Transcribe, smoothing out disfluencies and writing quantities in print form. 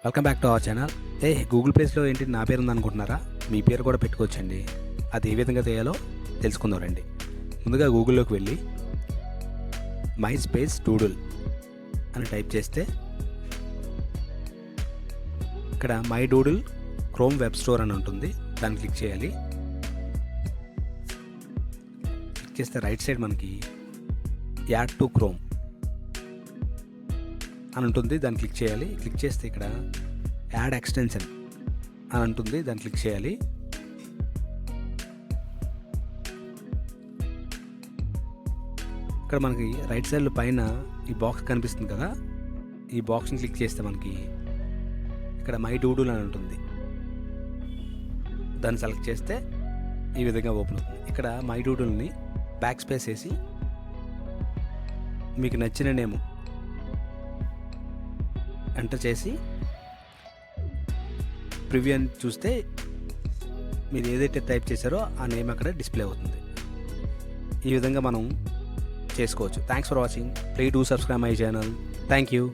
Welcome back to our channel. Google ప్లేస్లో ఏంటి నా పేరు ఉందనుకుంటున్నారా? మీ పేరు కూడా పెట్టుకోవచ్చండి. అది ఏ విధంగా చేయాలో తెలుసుకుందాం రండి. ముందుగా గూగుల్లోకి వెళ్ళి మై స్పేస్ డూడుల్ అని టైప్ చేస్తే ఇక్కడ my doodle chrome web store అని ఉంటుంది. దాన్ని క్లిక్ చేయాలి. క్లిక్ చేస్తే రైట్ సైడ్ మనకి యాడ్ టు క్రోమ్ అని ఉంటుంది. దాన్ని క్లిక్ చేయాలి. క్లిక్ చేస్తే ఇక్కడ యాడ్ ఎక్స్టెన్షన్ అని ఉంటుంది. దాన్ని క్లిక్ చేయాలి. ఇక్కడ మనకి రైట్ సైడ్ పైన ఈ బాక్స్ కనిపిస్తుంది కదా, ఈ బాక్స్ని క్లిక్ చేస్తే మనకి ఇక్కడ మై డూడుల్ అని ఉంటుంది. దాన్ని సెలెక్ట్ చేస్తే ఈ విధంగా ఓపెన్ అవుతుంది. ఇక్కడ మై డూడుల్ని బ్యాక్ స్పేస్ వేసి మీకు నచ్చిన నేమ్ ఎంటర్ చేసి ప్రివ్యూ అని చూస్తే మీరు ఏదైతే టైప్ చేశారో ఆ నేమ్ అక్కడ డిస్ప్లే అవుతుంది. ఈ విధంగా మనం చేసుకోవచ్చు. Thanks for watching. Please do subscribe my channel. Thank you.